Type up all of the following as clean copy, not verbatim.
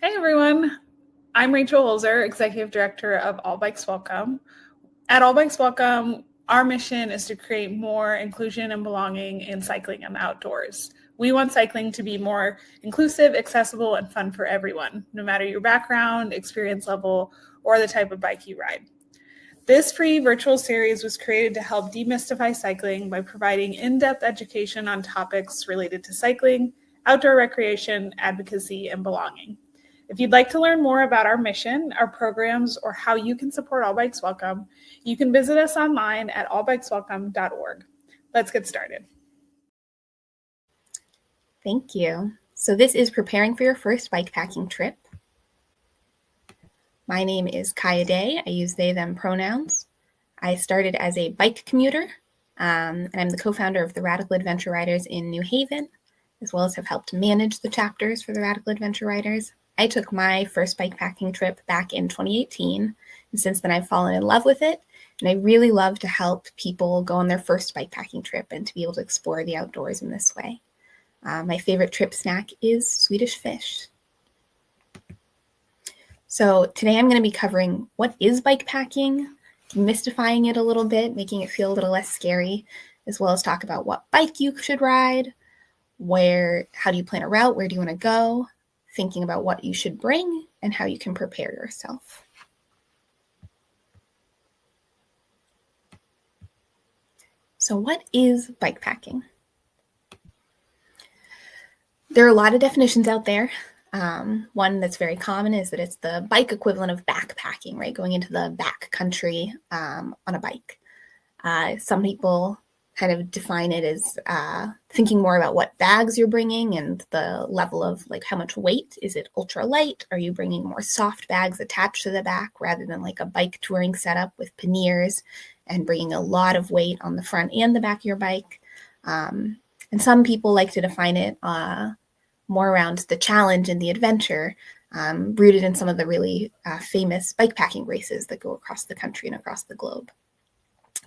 Hey everyone, I'm Rachel Holzer, Executive Director of All Bikes Welcome. At All Bikes Welcome, our mission is to create more inclusion and belonging in cycling and the outdoors. We want cycling to be more inclusive, accessible, and fun for everyone, no matter your background, experience level, or the type of bike you ride. This free virtual series was created to help demystify cycling by providing in-depth education on topics related to cycling, outdoor recreation, advocacy, and belonging. If you'd like to learn more about our mission, our programs, or how you can support All Bikes Welcome, you can visit us online at allbikeswelcome.org. Let's get started. Thank you. So this is preparing for your first bikepacking trip. My name is Addae. I use they, them pronouns. I started as a bike commuter, and I'm the co-founder of the Radical Adventure Riders in New Haven, as well as have helped manage the chapters for the Radical Adventure Riders. I took my first bikepacking trip back in 2018, and since then I've fallen in love with it, and I really love to help people go on their first bikepacking trip and to be able to explore the outdoors in this way. My favorite trip snack is Swedish fish. So today I'm going to be covering what is bikepacking, demystifying it a little bit, making it feel a little less scary, as well as talk about what bike you should ride, how do you plan a route, where do you want to go, thinking about what you should bring, and how you can prepare yourself. So what is bikepacking? There are a lot of definitions out there. One that's very common is that it's the bike equivalent of backpacking, right? Going into the back country on a bike. Some people kind of define it as thinking more about what bags you're bringing and the level of like how much weight. Is it ultra light? Are you bringing more soft bags attached to the back rather than like a bike touring setup with panniers and bringing a lot of weight on the front and the back of your bike? And some people like to define it more around the challenge and the adventure, rooted in some of the really famous bikepacking races that go across the country and across the globe.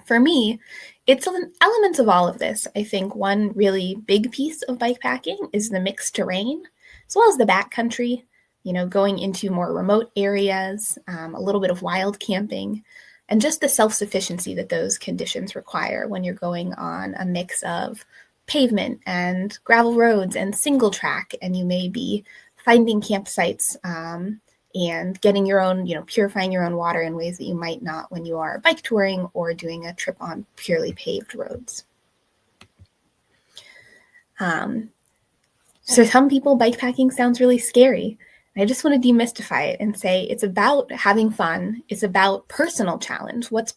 For me, it's elements of all of this. I think one really big piece of bikepacking is the mixed terrain, as well as the backcountry, going into more remote areas, a little bit of wild camping, and just the self-sufficiency that those conditions require when you're going on a mix of pavement and gravel roads and single track, and you may be finding campsites and getting your own, purifying your own water in ways that you might not when you are bike touring or doing a trip on purely paved roads. So some people, bikepacking sounds really scary. I just want to demystify it and say it's about having fun. It's about personal challenge. What's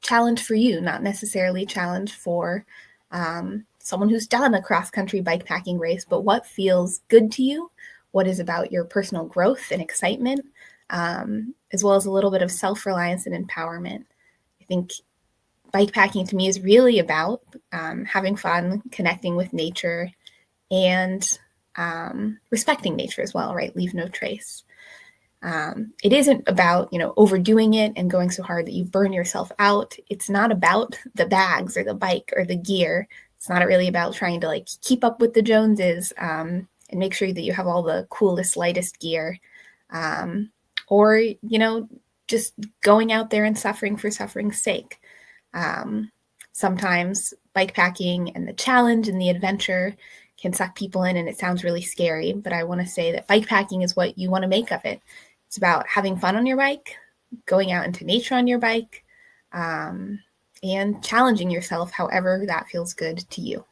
challenge for you, not necessarily challenge for someone who's done a cross-country bikepacking race, but what feels good to you, what is about your personal growth and excitement, as well as a little bit of self-reliance and empowerment. I think bikepacking to me is really about having fun, connecting with nature, and respecting nature as well, right? Leave no trace. It isn't about, overdoing it and going so hard that you burn yourself out. It's not about the bags or the bike or the gear. It's not really about trying to keep up with the Joneses and make sure that you have all the coolest, lightest gear, or, just going out there and suffering for suffering's sake. Sometimes bikepacking and the challenge and the adventure can suck people in and it sounds really scary, but I want to say that bikepacking is what you want to make of it. It's about having fun on your bike, going out into nature on your bike, and challenging yourself however that feels good to you.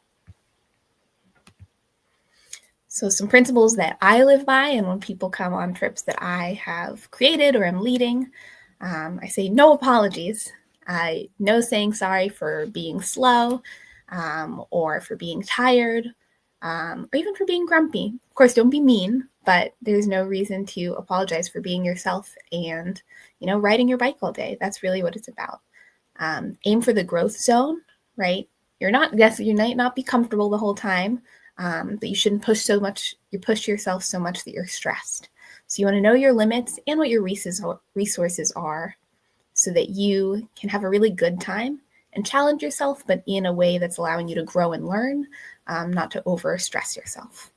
So some principles that I live by, and when people come on trips that I have created or am leading, I say no apologies. No saying sorry for being slow, or for being tired, or even for being grumpy. Of course, don't be mean, but there's no reason to apologize for being yourself and, riding your bike all day. That's really what it's about. Aim for the growth zone, right? You might not be comfortable the whole time, but you shouldn't you push yourself so much that you're stressed. So you want to know your limits and what your resources are so that you can have a really good time and challenge yourself, but in a way that's allowing you to grow and learn, not to over stress yourself.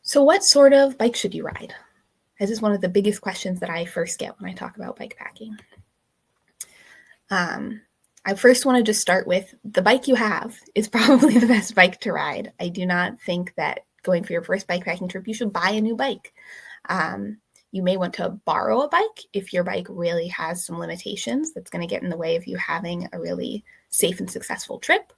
So what sort of bike should you ride? This is one of the biggest questions that I first get when I talk about bike packing. I first want to just start with the bike you have is probably the best bike to ride. I do not think that going for your first bike packing trip, you should buy a new bike. You may want to borrow a bike if your bike really has some limitations that's going to get in the way of you having a really safe and successful trip.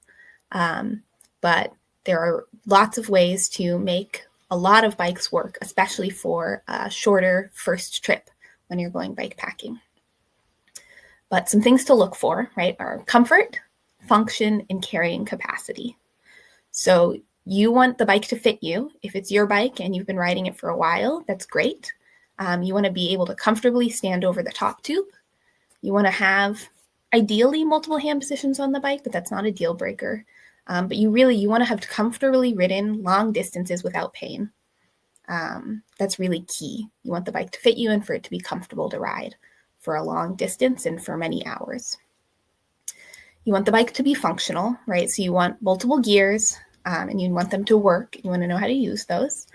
But there are lots of ways to make a lot of bikes work, especially for a shorter first trip when you're going bike packing. But some things to look for, right, are comfort, function, and carrying capacity. So you want the bike to fit you. If it's your bike and you've been riding it for a while, that's great. You want to be able to comfortably stand over the top tube. You want to have, ideally, multiple hand positions on the bike, but that's not a deal breaker. But you want to have comfortably ridden long distances without pain. That's really key. You want the bike to fit you and for it to be comfortable to ride for a long distance and for many hours. You want the bike to be functional, right? So you want multiple gears and you want them to work. You want to know how to use those.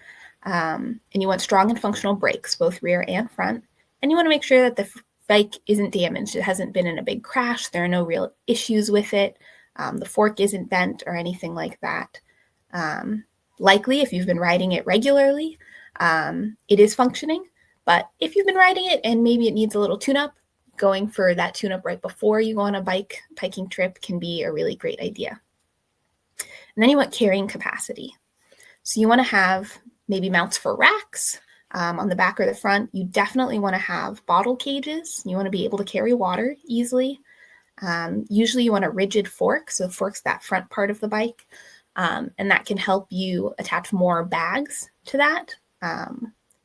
And you want strong and functional brakes, both rear and front. And you want to make sure that the bike isn't damaged. It hasn't been in a big crash. There are no real issues with it. The fork isn't bent or anything like that. Likely, if you've been riding it regularly, it is functioning. But if you've been riding it and maybe it needs a little tune-up, going for that tune-up right before you go on a biking trip can be a really great idea. And then you want carrying capacity. So you want to have maybe mounts for racks on the back or the front. You definitely want to have bottle cages. You want to be able to carry water easily. Usually you want a rigid fork, so the fork's that front part of the bike, and that can help you attach more bags to that.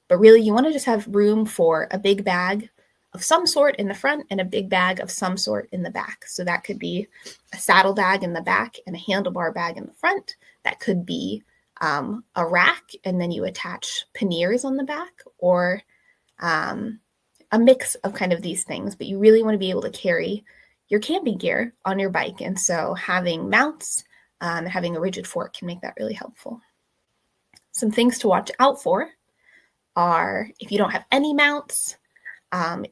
But really you want to just have room for a big bag of some sort in the front and a big bag of some sort in the back. So that could be a saddle bag in the back and a handlebar bag in the front. That could be a rack and then you attach panniers on the back, or a mix of kind of these things. But you really want to be able to carry your camping gear on your bike. And so having mounts and having a rigid fork can make that really helpful. Some things to watch out for are if you don't have any mounts,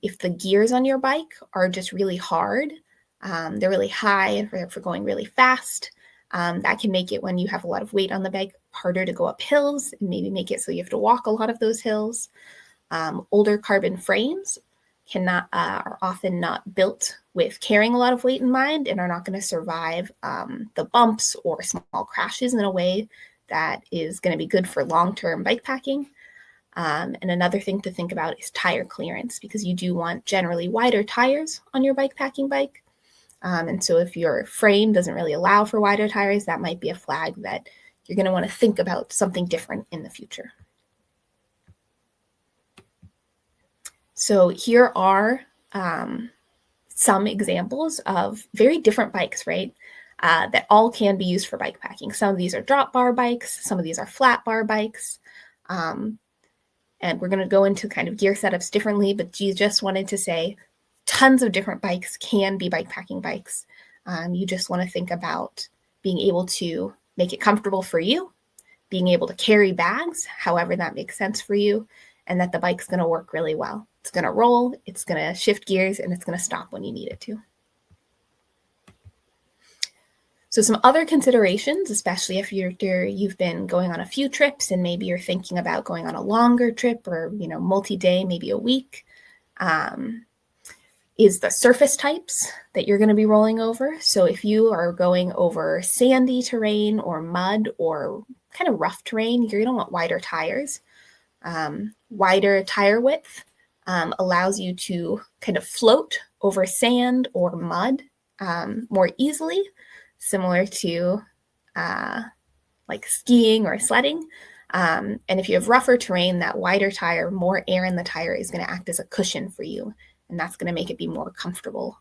if the gears on your bike are just really hard, they're really high and for going really fast, that can make it, when you have a lot of weight on the bike, harder to go up hills and maybe make it so you have to walk a lot of those hills. Older carbon frames are often not built with carrying a lot of weight in mind and are not going to survive the bumps or small crashes in a way that is going to be good for long-term bike packing. And another thing to think about is tire clearance, because you do want generally wider tires on your bike packing bike. And so if your frame doesn't really allow for wider tires, that might be a flag that you're going to want to think about something different in the future. So here are some examples of very different bikes, right? That all can be used for bike packing. Some of these are drop bar bikes. Some of these are flat bar bikes. And we're going to go into kind of gear setups differently, but you just wanted to say tons of different bikes can be bike packing bikes. You just want to think about being able to make it comfortable for you, being able to carry bags, however that makes sense for you, and that the bike's going to work really well. It's going to roll, it's going to shift gears, and it's going to stop when you need it to. So some other considerations, especially if you've been going on a few trips and maybe you're thinking about going on a longer trip or, multi-day, maybe a week, is the surface types that you're going to be rolling over. So if you are going over sandy terrain or mud or kind of rough terrain, you're going to want wider tires. Wider tire width allows you to kind of float over sand or mud more easily, similar to like skiing or sledding. And if you have rougher terrain, that wider tire, more air in the tire is going to act as a cushion for you. And that's going to make it be more comfortable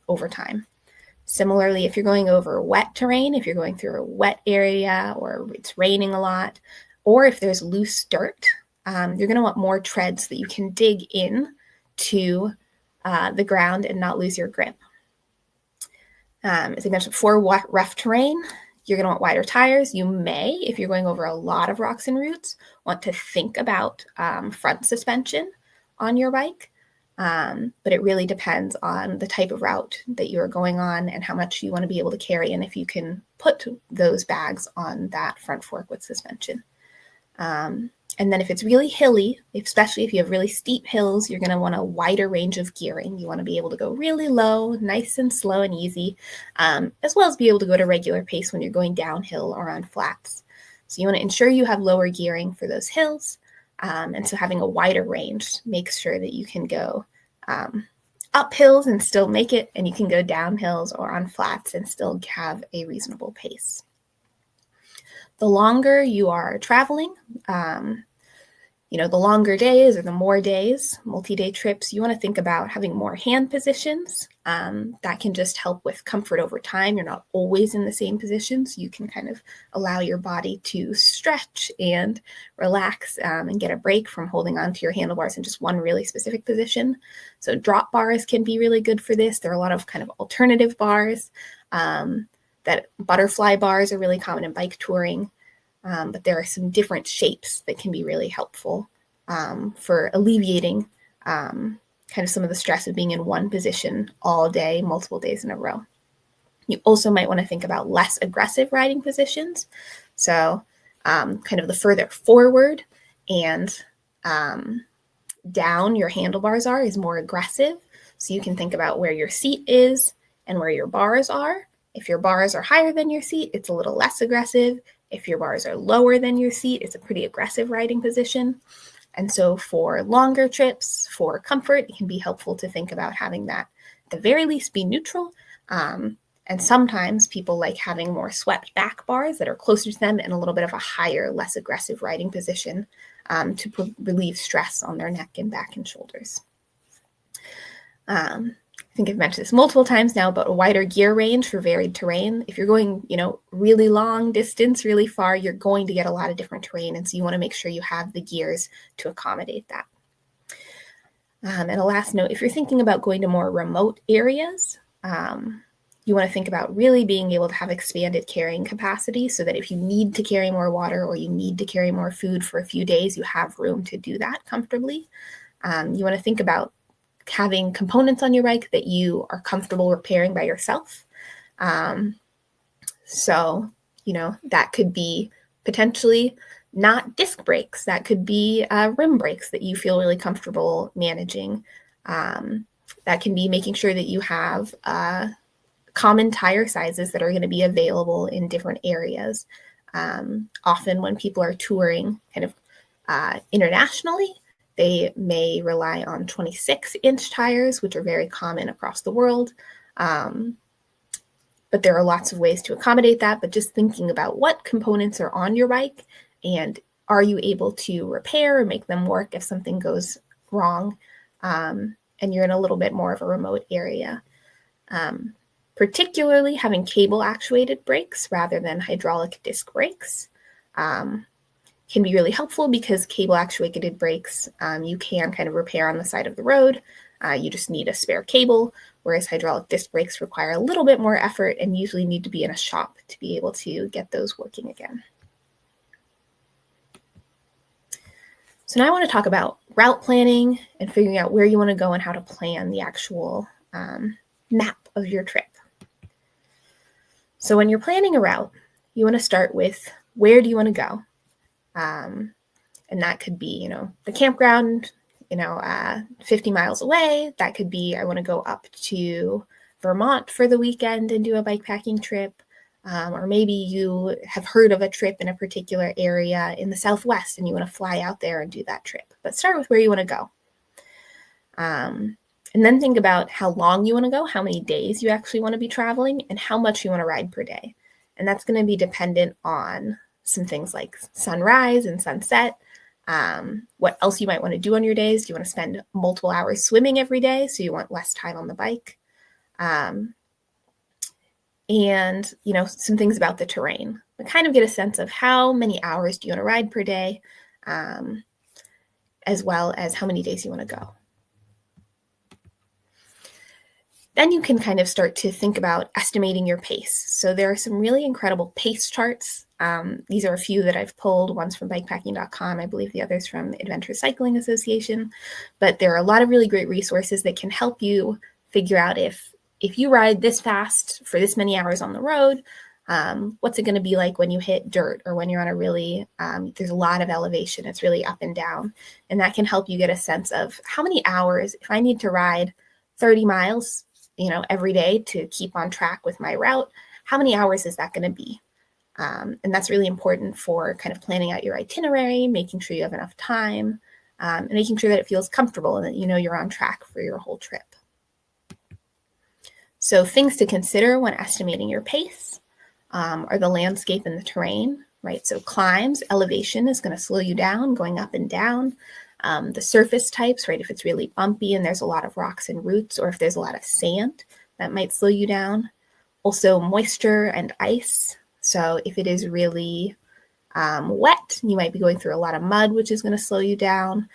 over time. Similarly, if you're going over wet terrain, if you're going through a wet area or it's raining a lot, or if there's loose dirt, you're going to want more treads so that you can dig in to the ground and not lose your grip. As I mentioned before, rough terrain, You're going to want wider tires. You may, if you're going over a lot of rocks and roots, want to think about front suspension on your bike. But it really depends on the type of route that you are going on and how much you want to be able to carry, and if you can put those bags on that front fork with suspension. And then if it's really hilly, especially if you have really steep hills, you're going to want a wider range of gearing. You want to be able to go really low, nice and slow and easy, as well as be able to go at a regular pace when you're going downhill or on flats. So you want to ensure you have lower gearing for those hills. And so having a wider range makes sure that you can go up hills and still make it, and you can go down hills or on flats and still have a reasonable pace. The longer you are traveling, the longer days or the more days, multi-day trips, you want to think about having more hand positions. That can just help with comfort over time. You're not always in the same position, so you can kind of allow your body to stretch and relax and get a break from holding onto your handlebars in just one really specific position. So drop bars can be really good for this. There are a lot of kind of alternative bars. That butterfly bars are really common in bike touring. But there are some different shapes that can be really helpful for alleviating kind of some of the stress of being in one position all day, multiple days in a row. You also might want to think about less aggressive riding positions. So kind of the further forward and down your handlebars is more aggressive. So you can think about where your seat is and where your bars are. If your bars are higher than your seat, it's a little less aggressive. If your bars are lower than your seat, it's a pretty aggressive riding position. And so for longer trips, for comfort, it can be helpful to think about having that at the very least be neutral. And sometimes people like having more swept back bars that are closer to them and a little bit of a higher, less aggressive riding position to relieve stress on their neck and back and shoulders. I think I've mentioned this multiple times now, but a wider gear range for varied terrain. If you're going, really long distance, really far, you're going to get a lot of different terrain. And so you want to make sure you have the gears to accommodate that. And a last note, if you're thinking about going to more remote areas, you want to think about really being able to have expanded carrying capacity so that if you need to carry more water or you need to carry more food for a few days, you have room to do that comfortably. You want to think about having components on your bike that you are comfortable repairing by yourself. So, that could be potentially not disc brakes. That could be rim brakes that you feel really comfortable managing. That can be making sure that you have common tire sizes that are going to be available in different areas. Often when people are touring kind of internationally, they may rely on 26-inch tires, which are very common across the world. But there are lots of ways to accommodate that. But just thinking about what components are on your bike and are you able to repair or make them work if something goes wrong and you're in a little bit more of a remote area. Particularly having cable actuated brakes rather than hydraulic disc brakes can be really helpful because cable actuated brakes you can kind of repair on the side of the road. You just need a spare cable, whereas hydraulic disc brakes require a little bit more effort and usually need to be in a shop to be able to get those working again. So now I want to talk about route planning and figuring out where you want to go and how to plan the actual map of your trip. So when you're planning a route, you want to start with where do you want to go? And that could be, the campground, 50 miles away. That could be, I want to go up to Vermont for the weekend and do a bikepacking trip. Or maybe you have heard of a trip in a particular area in the Southwest and you want to fly out there and do that trip. But start with where you want to go. And then think about how long you want to go, how many days you actually want to be traveling, and how much you want to ride per day. And that's going to be dependent on some things like sunrise and sunset, what else you might want to do on your days. Do you want to spend multiple hours swimming every day, so you want less time on the bike? And, some things about the terrain. But kind of get a sense of how many hours do you want to ride per day, as well as how many days you want to go. Then you can kind of start to think about estimating your pace. So there are some really incredible pace charts. These are a few that I've pulled, one's from bikepacking.com, I believe the other's from Adventure Cycling Association, but there are a lot of really great resources that can help you figure out if you ride this fast for this many hours on the road, what's it going to be like when you hit dirt or when you're on a really, there's a lot of elevation, it's really up and down. And that can help you get a sense of how many hours, if I need to ride 30 miles, every day to keep on track with my route, how many hours is that going to be? And that's really important for kind of planning out your itinerary, making sure you have enough time, and making sure that it feels comfortable and that you're on track for your whole trip. So things to consider when estimating your pace are the landscape and the terrain, right? So climbs, elevation is going to slow you down, going up and down. The surface types, right? If it's really bumpy and there's a lot of rocks and roots, or if there's a lot of sand, that might slow you down. Also moisture and ice. So if it is really wet, you might be going through a lot of mud, which is going to slow you down.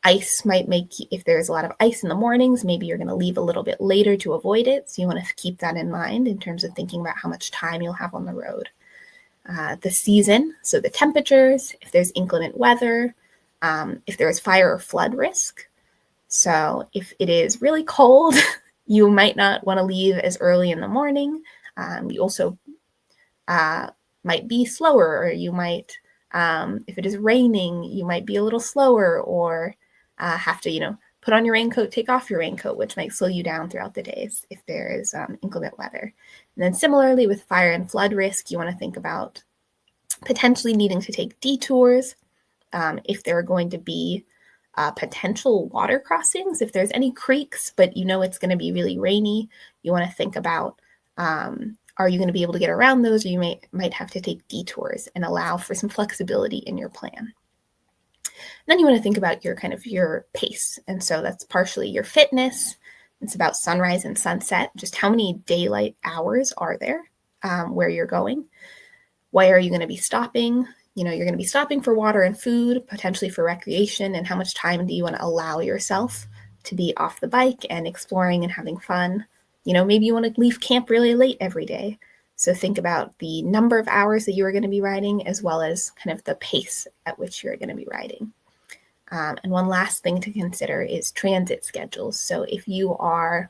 Ice might if there's a lot of ice in the mornings, maybe you're going to leave a little bit later to avoid it. So you want to keep that in mind in terms of thinking about how much time you'll have on the road. The season, so the temperatures, if there's inclement weather, if there is fire or flood risk. So if it is really cold, you might not want to leave as early in the morning. You also might be slower, or you might, if it is raining, you might be a little slower, or have to, put on your raincoat, take off your raincoat, which might slow you down throughout the days if there is inclement weather. And then similarly with fire and flood risk, you want to think about potentially needing to take detours. If there are going to be potential water crossings, if there's any creeks, but it's going to be really rainy, you want to think about, are you going to be able to get around those, or you might have to take detours and allow for some flexibility in your plan. And then you want to think about your pace. And so that's partially your fitness. It's about sunrise and sunset, just how many daylight hours are there where you're going. Why are you going to be stopping? You're going to be stopping for water and food, potentially for recreation, and how much time do you want to allow yourself to be off the bike and exploring and having fun? Maybe you want to leave camp really late every day. So think about the number of hours that you are going to be riding, as well as kind of the pace at which you're going to be riding. And one last thing to consider is transit schedules. So if you are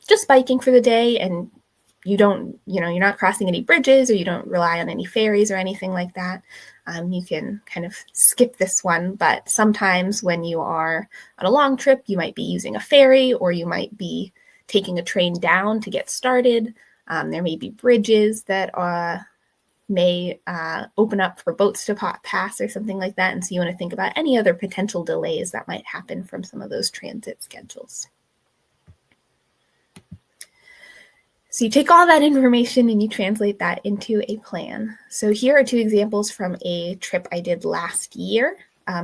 just biking for the day and you don't, you're not crossing any bridges, or you don't rely on any ferries or anything like that, you can kind of skip this one. But sometimes when you are on a long trip, you might be using a ferry, or you might be taking a train down to get started. There may be bridges that may open up for boats to pass or something like that. And so you want to think about any other potential delays that might happen from some of those transit schedules. So you take all that information and you translate that into a plan. So here are two examples from a trip I did last year.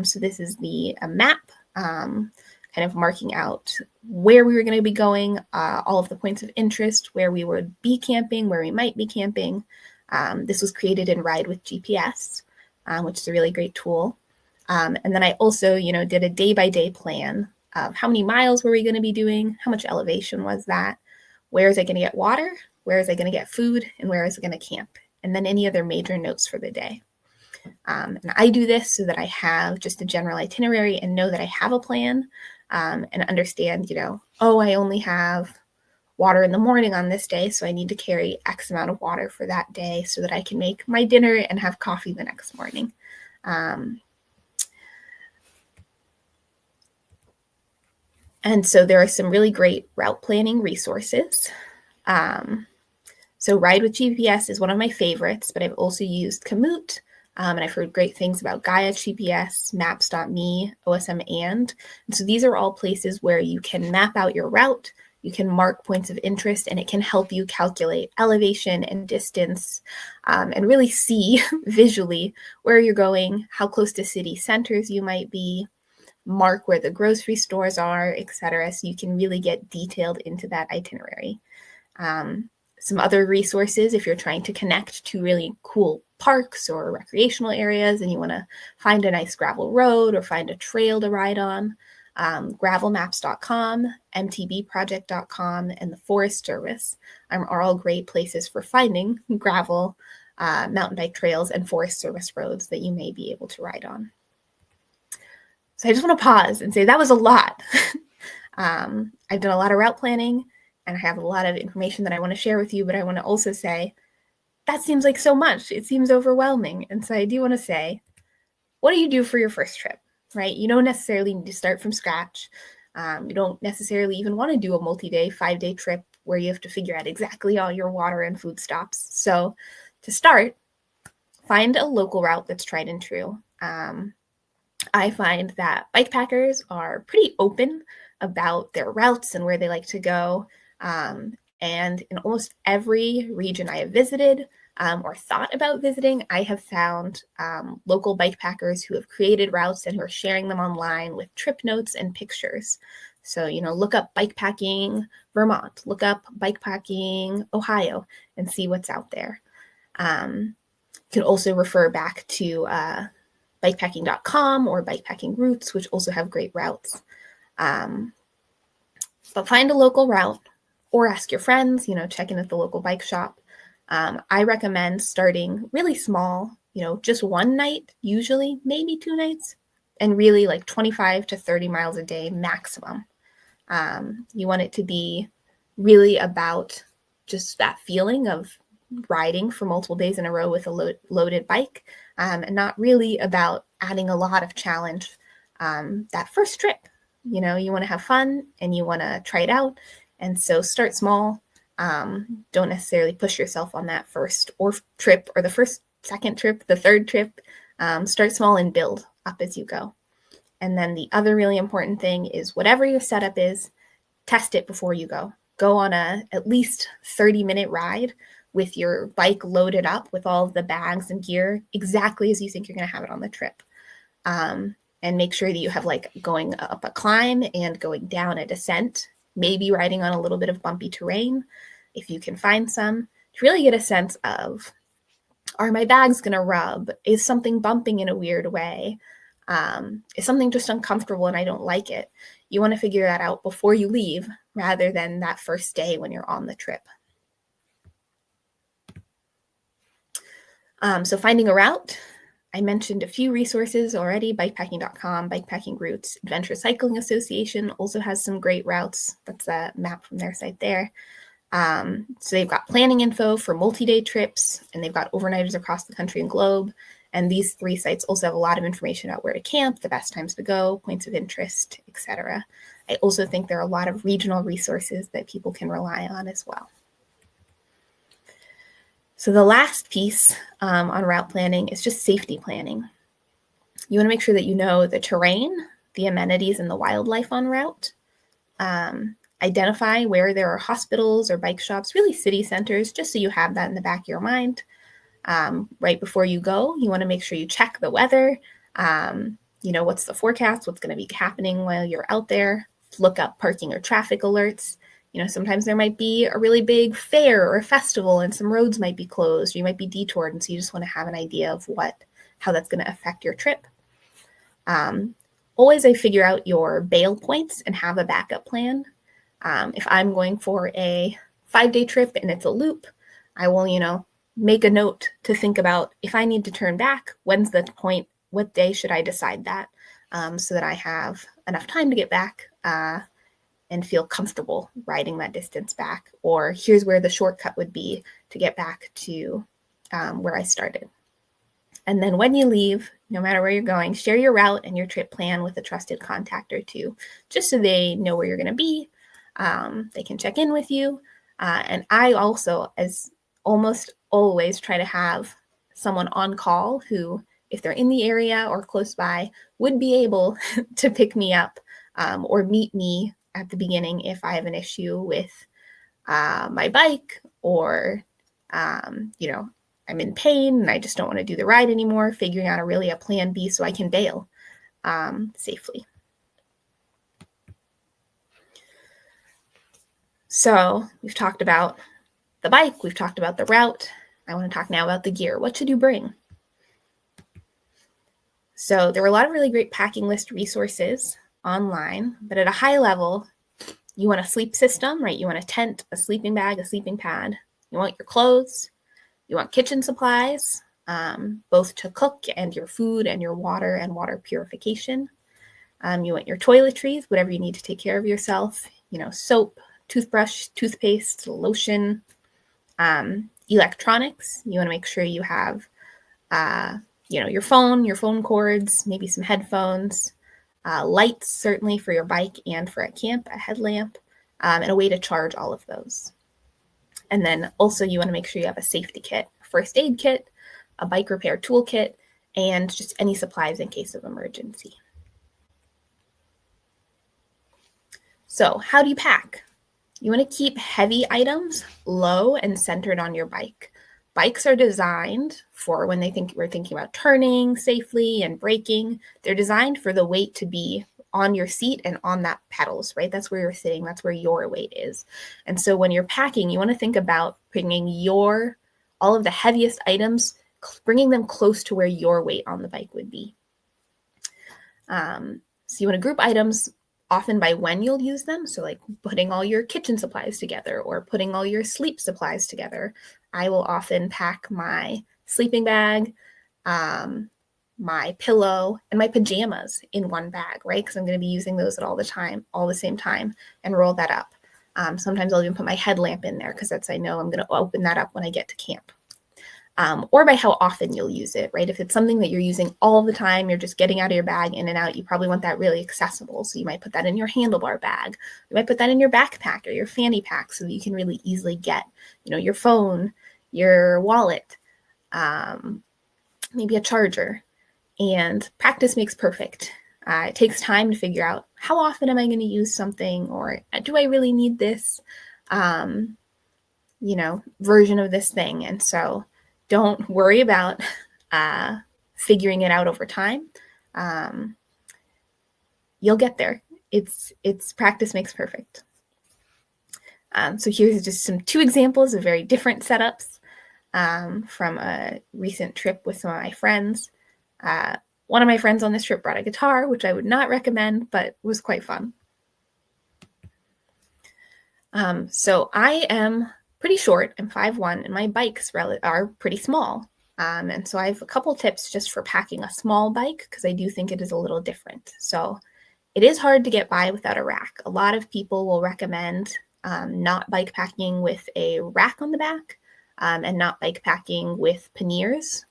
So this is a map, kind of marking out where we were going to be going, all of the points of interest, where we would be camping, where we might be camping. This was created in Ride with GPS, which is a really great tool. And then I also, did a day-by-day plan of how many miles were we going to be doing, how much elevation was that, where is I going to get water, where is I going to get food, and where is I going to camp, and then any other major notes for the day. And I do this so that I have just a general itinerary and know that I have a plan, and understand, I only have water in the morning on this day, so I need to carry X amount of water for that day so that I can make my dinner and have coffee the next morning. And so there are some really great route planning resources. So Ride with GPS is one of my favorites, but I've also used Komoot, and I've heard great things about Gaia GPS, Maps.me, OSM and so these are all places where you can map out your route, you can mark points of interest, and it can help you calculate elevation and distance, and really see visually where you're going, how close to city centers you might be, mark where the grocery stores are, etc. So you can really get detailed into that itinerary. Some other resources, if you're trying to connect to really cool parks or recreational areas and you want to find a nice gravel road or find a trail to ride on, gravelmaps.com, mtbproject.com, and the Forest Service are all great places for finding gravel, mountain bike trails, and Forest Service roads that you may be able to ride on. So I just want to pause and say that was a lot. I've done a lot of route planning, and I have a lot of information that I want to share with you, but I want to also say that seems like so much. It seems overwhelming. And so I do want to say, what do you do for your first trip, right? You don't necessarily need to start from scratch. You don't necessarily even want to do a multi-day, 5-day trip where you have to figure out exactly all your water and food stops. So to start, find a local route that's tried and true. I find that bikepackers are pretty open about their routes and where they like to go. And in almost every region I have visited or thought about visiting, I have found local bikepackers who have created routes and who are sharing them online with trip notes and pictures. So, look up Bikepacking Vermont, look up Bikepacking Ohio, and see what's out there. You can also refer back to bikepacking.com or bikepacking routes, which also have great routes. But find a local route or ask your friends, check in at the local bike shop. I recommend starting really small, just one night, usually maybe 2 nights, and really like 25 to 30 miles a day maximum. You want it to be really about just that feeling of riding for multiple days in a row with a loaded bike, and not really about adding a lot of challenge that first trip. You want to have fun and you want to try it out. And so start small. Don't necessarily push yourself on that first trip or the first, second trip, the third trip. Start small and build up as you go. And then the other really important thing is whatever your setup is, test it before you go. Go on at least 30-minute ride with your bike loaded up with all of the bags and gear exactly as you think you're going to have it on the trip. And make sure that you have like going up a climb and going down a descent, maybe riding on a little bit of bumpy terrain, if you can find some, to really get a sense of, are my bags going to rub? Is something bumping in a weird way? Is something just uncomfortable and I don't like it? You want to figure that out before you leave rather than that first day when you're on the trip. So finding a route, I mentioned a few resources already, bikepacking.com, bikepacking routes. Adventure Cycling Association also has some great routes. That's a map from their site there. So they've got planning info for multi-day trips, and they've got overnighters across the country and globe. And these 3 sites also have a lot of information about where to camp, the best times to go, points of interest, etc. I also think there are a lot of regional resources that people can rely on as well. So the last piece on route planning is just safety planning. You want to make sure that you know the terrain, the amenities, and the wildlife on route. Identify where there are hospitals or bike shops, really city centers, just so you have that in the back of your mind. Right before you go, you want to make sure you check the weather. What's the forecast, what's going to be happening while you're out there. Look up parking or traffic alerts. Sometimes there might be a really big fair or a festival and some roads might be closed. Or you might be detoured, and so you just want to have an idea of how that's going to affect your trip. Always I figure out your bail points and have a backup plan. If I'm going for a 5-day trip and it's a loop, I will, make a note to think about if I need to turn back, when's the point, what day should I decide that, so that I have enough time to get back and feel comfortable riding that distance back. Or here's where the shortcut would be to get back to where I started. And then when you leave, no matter where you're going, share your route and your trip plan with a trusted contact or two, just so they know where you're going to be. They can check in with you. And I also, as almost always, try to have someone on call who, if they're in the area or close by, would be able to pick me up or meet me at the beginning if I have an issue with my bike, or, I'm in pain and I just don't want to do the ride anymore, figuring out a plan B so I can bail safely. So we've talked about the bike, we've talked about the route. I want to talk now about the gear. What should you bring? So there were a lot of really great packing list resources online, but at a high level, you want a sleep system, right? You want a tent, a sleeping bag, a sleeping pad. You want your clothes. You want kitchen supplies, both to cook and your food and your water and water purification. You want your toiletries, whatever you need to take care of yourself, soap, toothbrush, toothpaste, lotion, electronics. You want to make sure you have, your phone cords, maybe some headphones, lights, certainly for your bike and for a camp, a headlamp, and a way to charge all of those. And then also you want to make sure you have a safety kit, a first aid kit, a bike repair toolkit, and just any supplies in case of emergency. So how do you pack? You want to keep heavy items low and centered on your bike. Bikes are designed for when we're thinking about turning safely and braking. They're designed for the weight to be on your seat and on that pedals, right? That's where you're sitting. That's where your weight is. And so when you're packing, you want to think about bringing all of the heaviest items, bringing them close to where your weight on the bike would be. So you want to group items often by when you'll use them. So like putting all your kitchen supplies together or putting all your sleep supplies together. I will often pack my sleeping bag, my pillow, and my pajamas in one bag, right? Because I'm going to be using those at all the same time, and roll that up. Sometimes I'll even put my headlamp in there because I know I'm going to open that up when I get to camp. Or by how often you'll use it, right? If it's something that you're using all the time, you're just getting out of your bag in and out, you probably want that really accessible. So you might put that in your handlebar bag. You might put that in your backpack or your fanny pack so that you can really easily get, your phone, your wallet, maybe a charger. And practice makes perfect. It takes time to figure out how often am I going to use something, or do I really need this, version of this thing? And so don't worry about figuring it out over time. You'll get there. It's practice makes perfect. So here's just two examples of very different setups from a recent trip with some of my friends. One of my friends on this trip brought a guitar, which I would not recommend, but was quite fun. So I am pretty short. I'm 5'1", and my bikes are pretty small. And so I have a couple tips just for packing a small bike, because I do think it is a little different. So it is hard to get by without a rack. A lot of people will recommend not bike packing with a rack on the back, and not bike packing with panniers,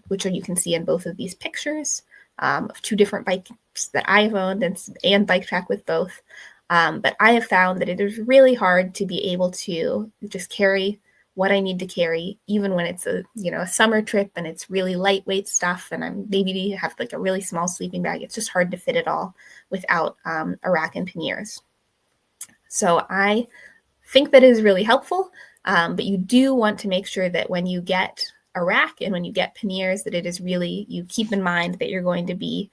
which you can see in both of these pictures of two different bikes that I have owned and bike pack with both. But I have found that it is really hard to be able to just carry what I need to carry, even when it's a summer trip and it's really lightweight stuff, and I'm maybe have like a really small sleeping bag. It's just hard to fit it all without a rack and panniers. So I think that is really helpful, but you do want to make sure that when you get a rack and when you get panniers, that it is really, you keep in mind that you're going to be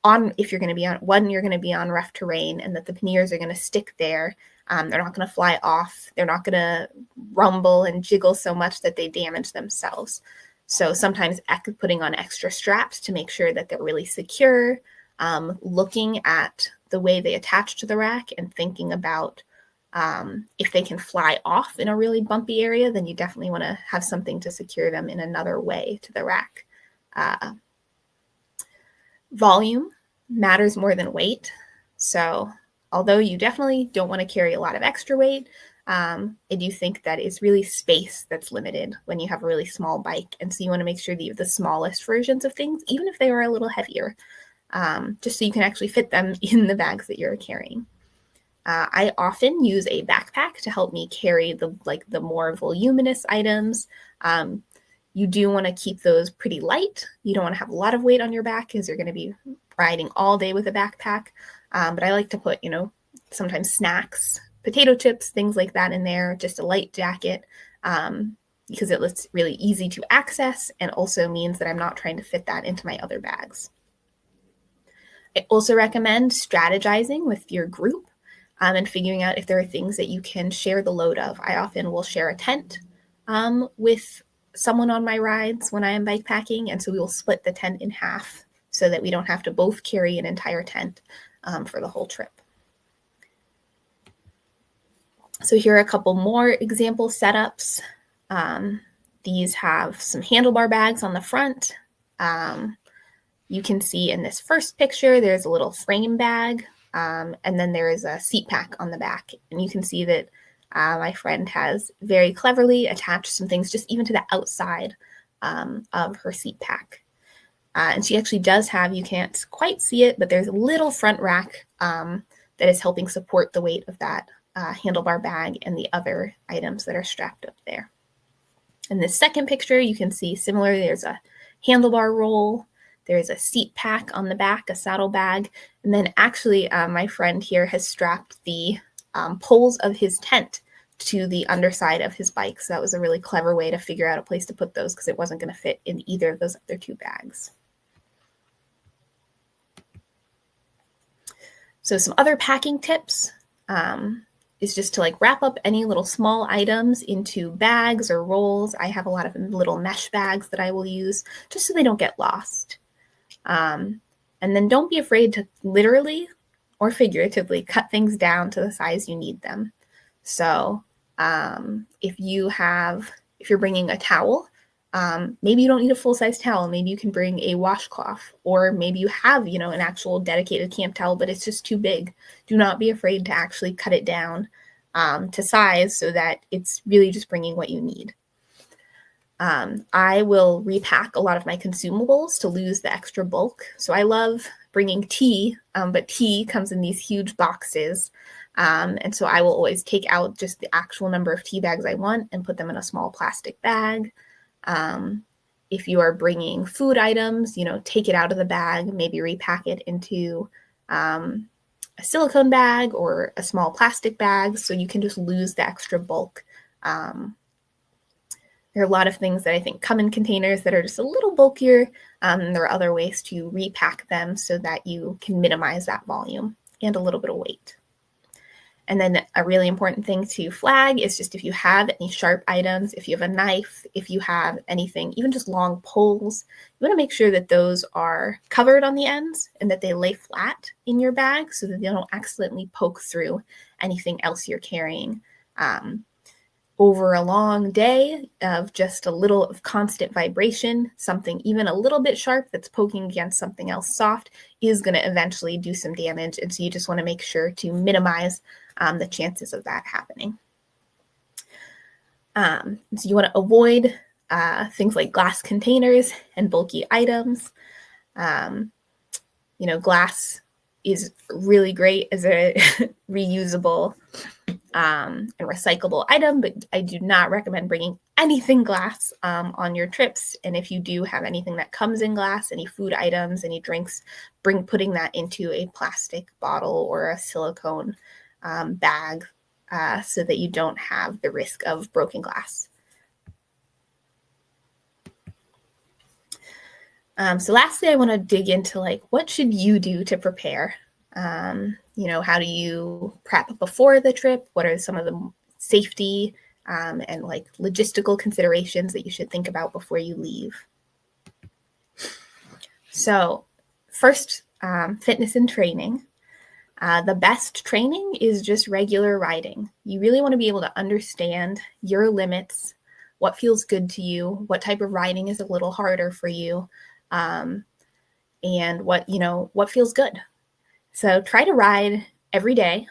on, if you're going to be on one, you're going to be on rough terrain, and that the panniers are going to stick there. They're not going to fly off. They're not going to rumble and jiggle so much that they damage themselves. So sometimes putting on extra straps to make sure that they're really secure, looking at the way they attach to the rack and thinking about if they can fly off in a really bumpy area, then you definitely want to have something to secure them in another way to the rack. Volume matters more than weight. So although you definitely don't want to carry a lot of extra weight, I do think that it's really space that's limited when you have a really small bike. And so you want to make sure that you have the smallest versions of things, even if they are a little heavier, just so you can actually fit them in the bags that you're carrying. I often use a backpack to help me carry the more voluminous items. You do want to keep those pretty light. You don't want to have a lot of weight on your back because you're going to be riding all day with a backpack. But I like to put, sometimes snacks, potato chips, things like that in there, just a light jacket, because it's really easy to access and also means that I'm not trying to fit that into my other bags. I also recommend strategizing with your group and figuring out if there are things that you can share the load of. I often will share a tent with someone on my rides when I am bike packing, and so we will split the tent in half so that we don't have to both carry an entire tent. for the whole trip. So here are a couple more example setups. These have some handlebar bags on the front. You can see in this first picture, there's a little frame bag, and then there is a seat pack on the back. And you can see that my friend has very cleverly attached some things just even to the outside of her seat pack. And she actually does have, you can't quite see it, but there's a little front rack that is helping support the weight of that handlebar bag and the other items that are strapped up there. In this second picture, you can see similarly, there's a handlebar roll, there's a seat pack on the back, a saddle bag, and then actually my friend here has strapped the poles of his tent to the underside of his bike. So that was a really clever way to figure out a place to put those because it wasn't going to fit in either of those other two bags. So some other packing tips is just to wrap up any little small items into bags or rolls. I have a lot of little mesh bags that I will use just so they don't get lost. And then don't be afraid to literally or figuratively cut things down to the size you need them. So if you're bringing a towel, maybe you don't need a full-size towel. Maybe you can bring a washcloth, or maybe you have, an actual dedicated camp towel, but it's just too big. Do not be afraid to actually cut it down to size so that it's really just bringing what you need. I will repack a lot of my consumables to lose the extra bulk. So I love bringing tea, but tea comes in these huge boxes. And so I will always take out just the actual number of tea bags I want and put them in a small plastic bag. If you are bringing food items, take it out of the bag, maybe repack it into a silicone bag or a small plastic bag so you can just lose the extra bulk. There are a lot of things that I think come in containers that are just a little bulkier. There are other ways to repack them so that you can minimize that volume and a little bit of weight. And then a really important thing to flag is just if you have any sharp items, if you have a knife, if you have anything, even just long poles, you want to make sure that those are covered on the ends and that they lay flat in your bag so that they don't accidentally poke through anything else you're carrying. Over a long day of just a little of constant vibration, something even a little bit sharp that's poking against something else soft is going to eventually do some damage. And so you just want to make sure to minimize the chances of that happening. So you want to avoid things like glass containers and bulky items. Glass is really great as a reusable and recyclable item, but I do not recommend bringing anything glass on your trips. And if you do have anything that comes in glass, any food items, any drinks, putting that into a plastic bottle or a silicone bag so that you don't have the risk of broken glass. So lastly, I want to dig into what should you do to prepare? How do you prep before the trip? What are some of the safety and logistical considerations that you should think about before you leave? So first, fitness and training. The best training is just regular riding. You really want to be able to understand your limits, what feels good to you, what type of riding is a little harder for you, and what feels good. So try to ride every day.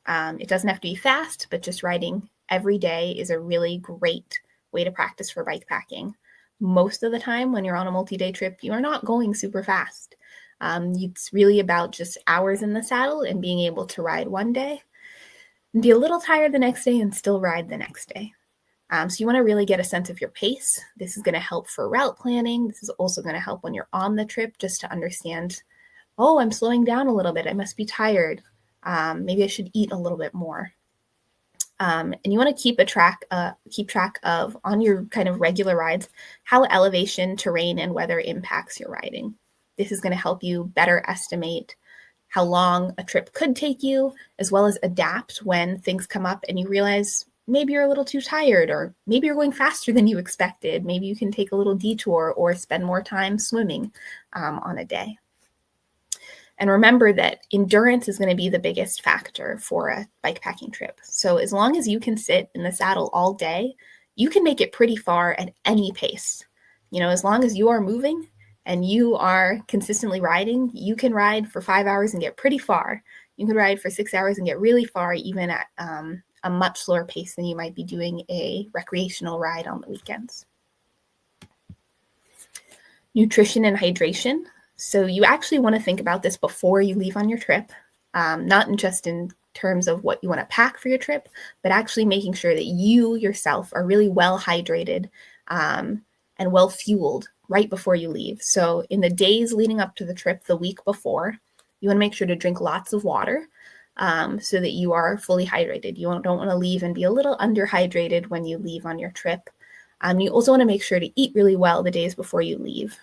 It doesn't have to be fast, but just riding every day is a really great way to practice for bike packing. Most of the time when you're on a multi-day trip, you are not going super fast. It's really about just hours in the saddle and being able to ride one day and be a little tired the next day and still ride the next day. So you want to really get a sense of your pace. This is going to help for route planning. This is also going to help when you're on the trip just to understand, oh, I'm slowing down a little bit. I must be tired. Maybe I should eat a little bit more. And you want to keep track of on your kind of regular rides, how elevation, terrain, and weather impacts your riding. This is going to help you better estimate how long a trip could take you, as well as adapt when things come up and you realize maybe you're a little too tired, or maybe you're going faster than you expected. Maybe you can take a little detour or spend more time swimming on a day. And remember that endurance is going to be the biggest factor for a bikepacking trip. So as long as you can sit in the saddle all day, you can make it pretty far at any pace. As long as you are moving and you are consistently riding, you can ride for 5 hours and get pretty far. You can ride for 6 hours and get really far, even at a much slower pace than you might be doing a recreational ride on the weekends. Nutrition and hydration. So you actually want to think about this before you leave on your trip, not just in terms of what you want to pack for your trip, but actually making sure that you yourself are really well hydrated and well fueled right before you leave. So in the days leading up to the trip, the week before, you want to make sure to drink lots of water so that you are fully hydrated. You don't want to leave and be a little underhydrated when you leave on your trip. You also want to make sure to eat really well the days before you leave.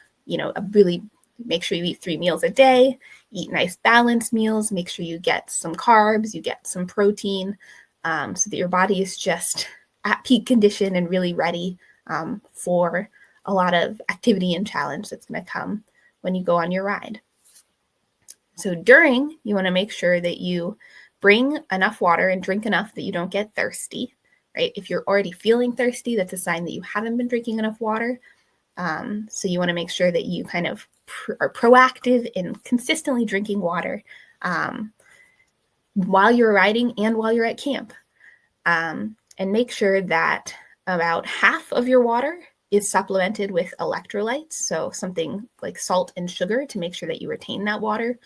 Really make sure you eat 3 meals a day, eat nice balanced meals, make sure you get some carbs, you get some protein, so that your body is just at peak condition and really ready for a lot of activity and challenge that's going to come when you go on your ride. So you want to make sure that you bring enough water and drink enough that you don't get thirsty, right? If you're already feeling thirsty, that's a sign that you haven't been drinking enough water. So you want to make sure that you kind of are proactive in consistently drinking water while you're riding and while you're at camp. And make sure that about half of your water is supplemented with electrolytes, so something like salt and sugar to make sure that you retain that water,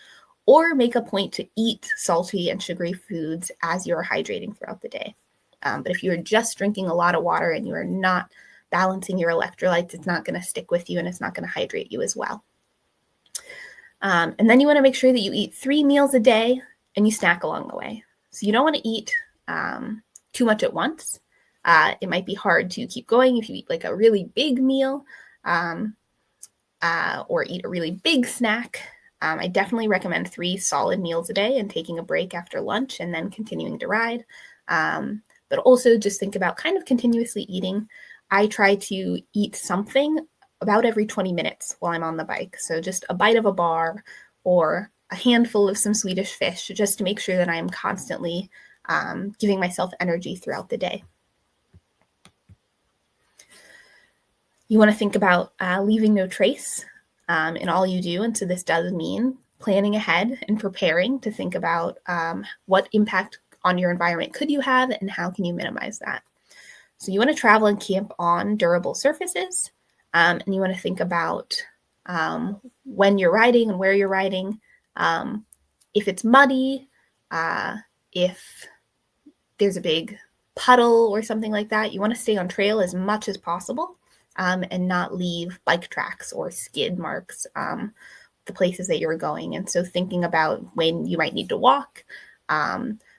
or make a point to eat salty and sugary foods as you're hydrating throughout the day. But if you're just drinking a lot of water and you are not balancing your electrolytes, it's not going to stick with you and it's not going to hydrate you as well. And then you want to make sure that you eat 3 meals a day and you snack along the way. So you don't want to eat too much at once. It might be hard to keep going if you eat like a really big meal or eat a really big snack. I definitely recommend 3 solid meals a day and taking a break after lunch and then continuing to ride. But also just think about kind of continuously eating. I try to eat something about every 20 minutes while I'm on the bike. So just a bite of a bar or a handful of some Swedish fish, just to make sure that I am constantly giving myself energy throughout the day. You want to think about leaving no trace in all you do. And so this does mean planning ahead and preparing to think about what impact on your environment could you have and how can you minimize that. So you want to travel and camp on durable surfaces, and you want to think about when you're riding and where you're riding. If it's muddy, if there's a big puddle or something like that, you want to stay on trail as much as possible and not leave bike tracks or skid marks the places that you're going. And so thinking about when you might need to walk,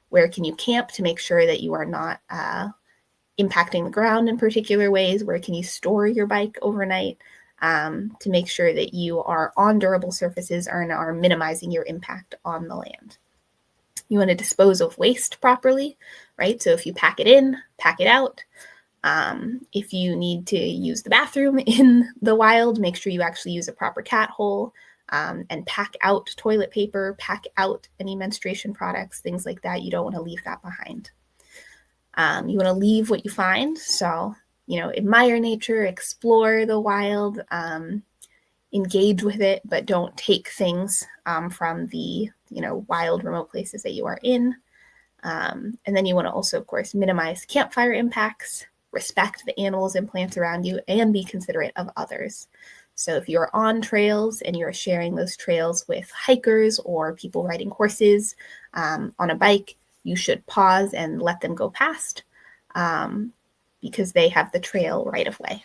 where can you camp to make sure that you are not impacting the ground in particular ways, where can you store your bike overnight to make sure that you are on durable surfaces and are minimizing your impact on the land. You want to dispose of waste properly, right? So if you pack it in, pack it out. If you need to use the bathroom in the wild, make sure you actually use a proper cat hole and pack out toilet paper, pack out any menstruation products, things like that. You don't want to leave that behind. You want to leave what you find. So, admire nature, explore the wild, engage with it, but don't take things from the, wild remote places that you are in. And then you want to also, of course, minimize campfire impacts, respect the animals and plants around you, and be considerate of others. So if you're on trails and you're sharing those trails with hikers or people riding horses on a bike, you should pause and let them go past because they have the trail right of way.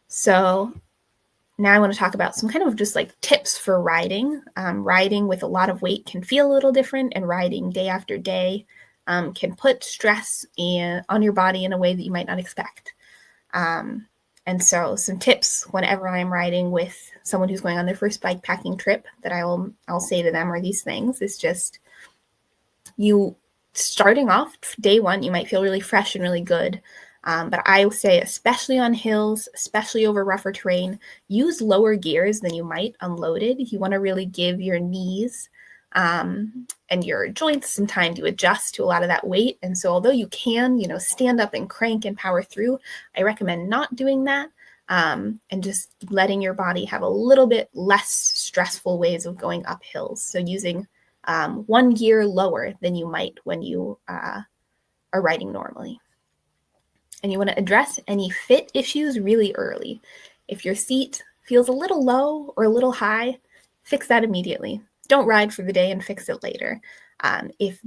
So now I want to talk about some kind of just like tips for riding. Riding with a lot of weight can feel a little different, and riding day after day can put stress on your body in a way that you might not expect. And so some tips whenever I'm riding with someone who's going on their first bikepacking trip that I'll say to them are these things. It's just you starting off day one, you might feel really fresh and really good. But I would say, especially on hills, especially over rougher terrain, use lower gears than you might unloaded. You want to really give your knees and your joints some time to adjust to a lot of that weight. And so although you can, stand up and crank and power through, I recommend not doing that and just letting your body have a little bit less stressful ways of going up hills. So using one gear lower than you might when you are riding normally. And you want to address any fit issues really early. If your seat feels a little low or a little high, fix that immediately. Don't ride for the day and fix it later. If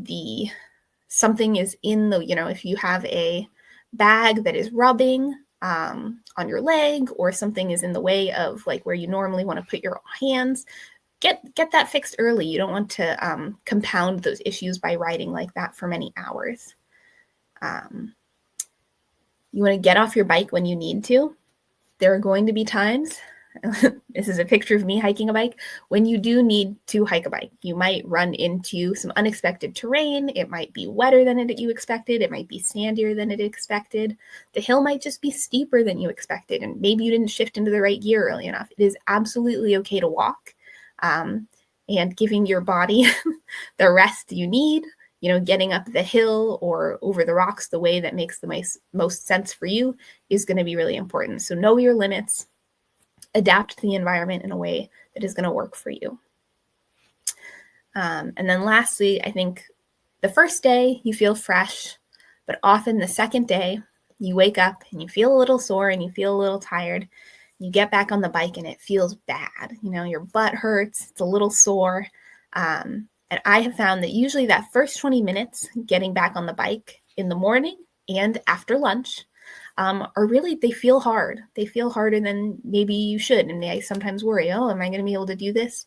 something is in the, if you have a bag that is rubbing on your leg, or something is in the way of like where you normally want to put your hands, get that fixed early. You don't want to compound those issues by riding like that for many hours. You want to get off your bike when you need to. There are going to be times, this is a picture of me hiking a bike, when you do need to hike a bike. You might run into some unexpected terrain. It might be wetter than you expected. It might be sandier than it expected. The hill might just be steeper than you expected, and maybe you didn't shift into the right gear early enough. It is absolutely okay to walk, and giving your body the rest you need, getting up the hill or over the rocks the way that makes the most sense for you is going to be really important. So know your limits, adapt to the environment in a way that is going to work for you. And then lastly, I think the first day you feel fresh, but often the second day you wake up and you feel a little sore and you feel a little tired. You get back on the bike and it feels bad. Your butt hurts, it's a little sore. And I have found that usually that first 20 minutes getting back on the bike in the morning and after lunch they feel hard. They feel harder than maybe you should. And I sometimes worry, am I going to be able to do this?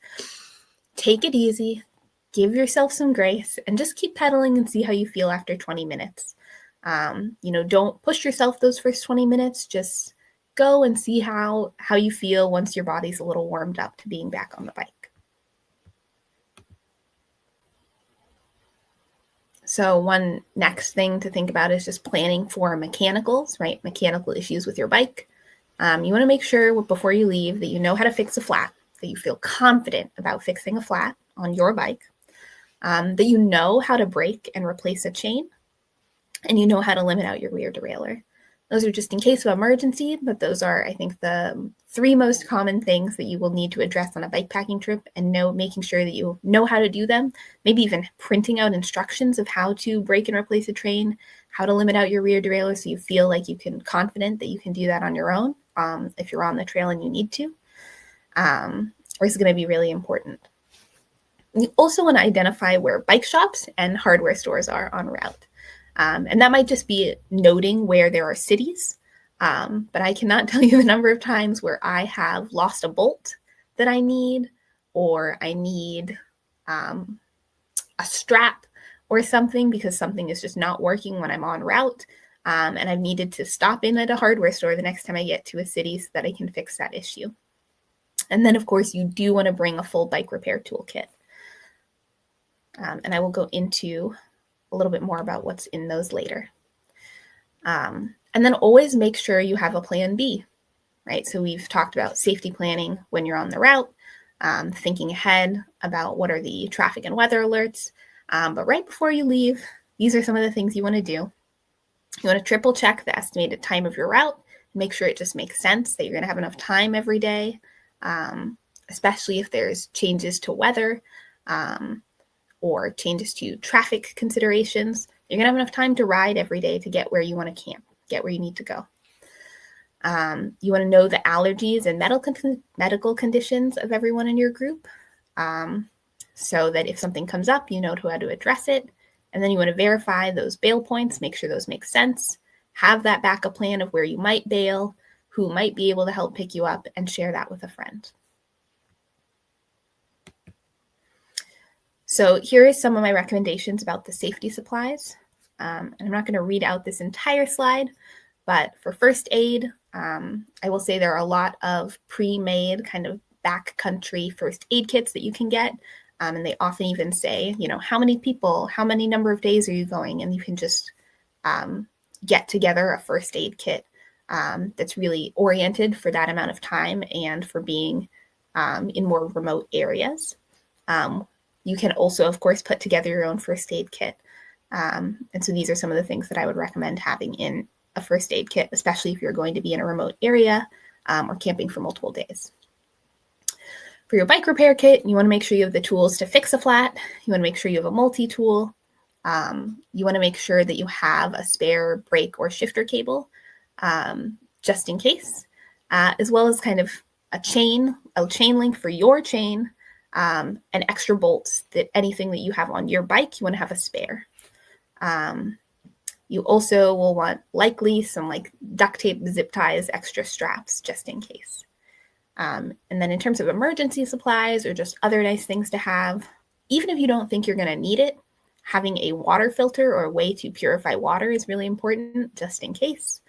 Take it easy, give yourself some grace, and just keep pedaling and see how you feel after 20 minutes. Don't push yourself those first 20 minutes. Just go and see how you feel once your body's a little warmed up to being back on the bike. So one next thing to think about is just planning for mechanicals, right? Mechanical issues with your bike. You want to make sure before you leave that you know how to fix a flat, that you feel confident about fixing a flat on your bike, that you know how to break and replace a chain, and you know how to limit out your rear derailleur. Those are just in case of emergency, but those are, I think, the 3 most common things that you will need to address on a bikepacking trip, and making sure that you know how to do them, maybe even printing out instructions of how to break and replace a chain, how to limit out your rear derailleur so you feel like you can confident that you can do that on your own if you're on the trail and you need to, or is going to be really important. You also want to identify where bike shops and hardware stores are en route. And that might just be noting where there are cities, but I cannot tell you the number of times where I have lost a bolt that I need, or I need a strap or something because something is just not working when I'm on route, and I've needed to stop in at a hardware store the next time I get to a city so that I can fix that issue. And then, of course, you do want to bring a full bike repair toolkit. And I will go into a little bit more about what's in those later. And then always make sure you have a plan B, right? So we've talked about safety planning when you're on the route, thinking ahead about what are the traffic and weather alerts. But right before you leave, these are some of the things you want to do. You want to triple check the estimated time of your route, make sure it just makes sense that you're going to have enough time every day, especially if there's changes to weather, or changes to traffic considerations. You're going to have enough time to ride every day to get where you want to camp, get where you need to go. You want to know the allergies and medical conditions of everyone in your group, so that if something comes up, you know how to address it. And then you want to verify those bail points, make sure those make sense, have that backup plan of where you might bail, who might be able to help pick you up, and share that with a friend. So here is some of my recommendations about the safety supplies. And I'm not going to read out this entire slide, but for first aid, I will say there are a lot of pre-made kind of backcountry first aid kits that you can get. And they often even say, how many people, how many number of days are you going? And you can just get together a first aid kit that's really oriented for that amount of time and for being in more remote areas. You can also, of course, put together your own first aid kit. And so these are some of the things that I would recommend having in a first aid kit, especially if you're going to be in a remote area or camping for multiple days. For your bike repair kit, you want to make sure you have the tools to fix a flat. You want to make sure you have a multi-tool. You want to make sure that you have a spare brake or shifter cable, just in case, as well as kind of a chain link for your chain, and extra bolts, that anything that you have on your bike, you want to have a spare. You also will want likely some like duct tape, zip ties, extra straps, just in case. And then in terms of emergency supplies or just other nice things to have, even if you don't think you're going to need it, having a water filter or a way to purify water is really important, just in case.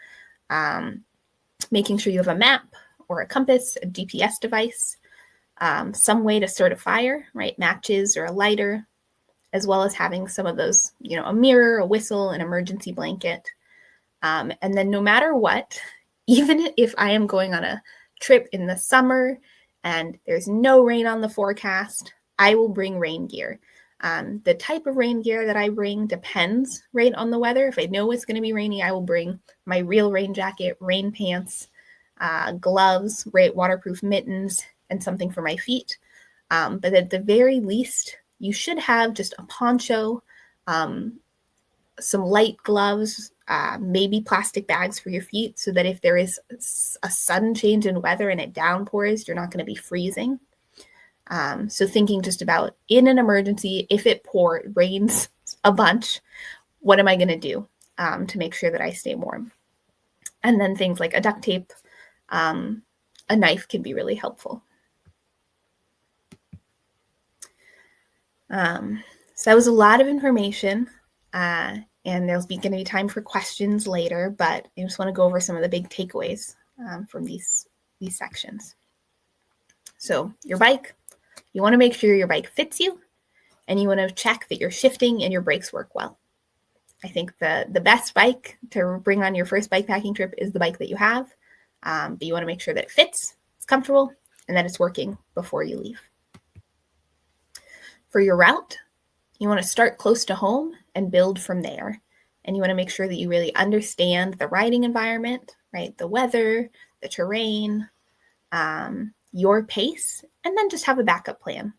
Making sure you have a map or a compass, a GPS device, some way to start a fire, right? Matches or a lighter, as well as having some of those, a mirror, a whistle, an emergency blanket. And then no matter what, even if I am going on a trip in the summer and there's no rain on the forecast, I will bring rain gear. The type of rain gear that I bring depends right on the weather. If I know it's going to be rainy, I will bring my real rain jacket, rain pants, gloves, waterproof mittens, and something for my feet. But at the very least, you should have just a poncho, some light gloves, maybe plastic bags for your feet, so that if there is a sudden change in weather and it downpours, you're not going to be freezing. So thinking just about in an emergency, if it rains a bunch, what am I going to do to make sure that I stay warm? And then things like a duct tape, a knife can be really helpful. So that was a lot of information, and there's going to be time for questions later, but I just want to go over some of the big takeaways from these sections. So your bike, you want to make sure your bike fits you, and you want to check that your shifting and your brakes work well. I think the best bike to bring on your first bike packing trip is the bike that you have, but you want to make sure that it fits, it's comfortable, and that it's working before you leave. For your route, you want to start close to home and build from there. And you want to make sure that you really understand the riding environment, right? The weather, the terrain, your pace, and then just have a backup plan.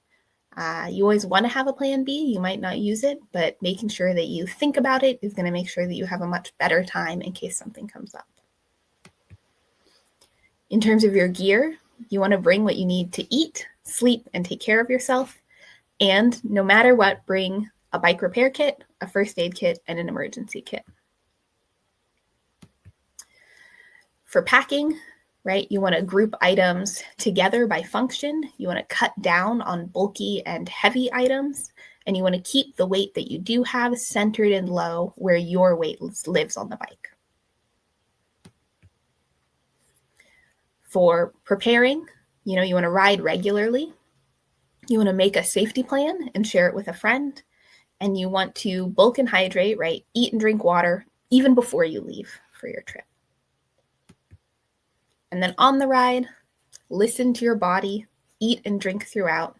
You always want to have a plan B. You might not use it, but making sure that you think about it is going to make sure that you have a much better time in case something comes up. In terms of your gear, you want to bring what you need to eat, sleep, and take care of yourself. And no matter what, bring a bike repair kit, a first aid kit, and an emergency kit. For packing, right, you want to group items together by function. You want to cut down on bulky and heavy items, and you want to keep the weight that you do have centered and low where your weight lives on the bike. For preparing, you want to ride regularly. You want to make a safety plan and share it with a friend. And you want to bulk and hydrate, right? Eat and drink water even before you leave for your trip. And then on the ride, listen to your body, eat and drink throughout.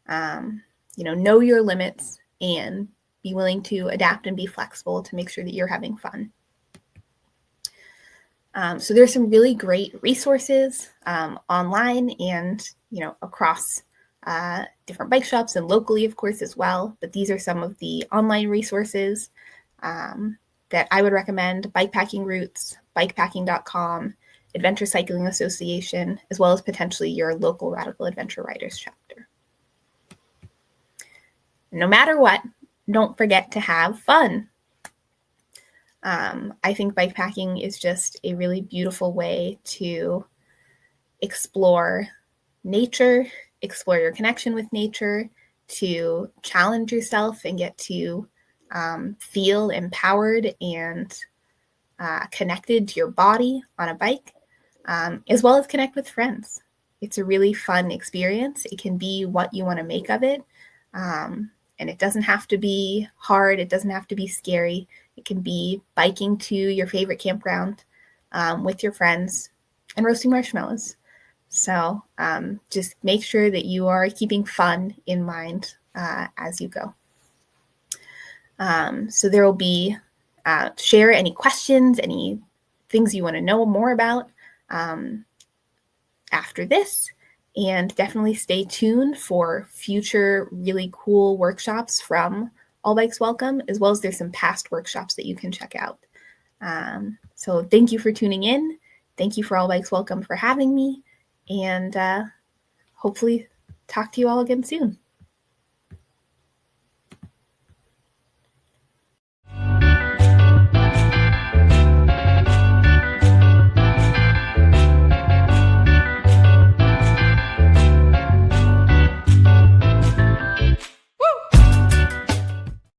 Know your limits and be willing to adapt and be flexible to make sure that you're having fun. So there's some really great resources online and, across different bike shops and locally, of course, as well. But these are some of the online resources that I would recommend: Bikepacking Routes, bikepacking.com, Adventure Cycling Association, as well as potentially your local Radical Adventure Riders chapter. No matter what, don't forget to have fun. I think bikepacking is just a really beautiful way to explore nature, explore your connection with nature, to challenge yourself and get to feel empowered and connected to your body on a bike, as well as connect with friends. It's a really fun experience. It can be what you want to make of it. And it doesn't have to be hard. It doesn't have to be scary. It can be biking to your favorite campground with your friends and roasting marshmallows. So just make sure that you are keeping fun in mind as you go. So there will be share any questions, any things you want to know more about after this, and definitely stay tuned for future really cool workshops from All Bikes Welcome, as well as there's some past workshops that you can check out. So thank you for tuning in. Thank you for All Bikes Welcome for having me, and hopefully talk to you all again soon.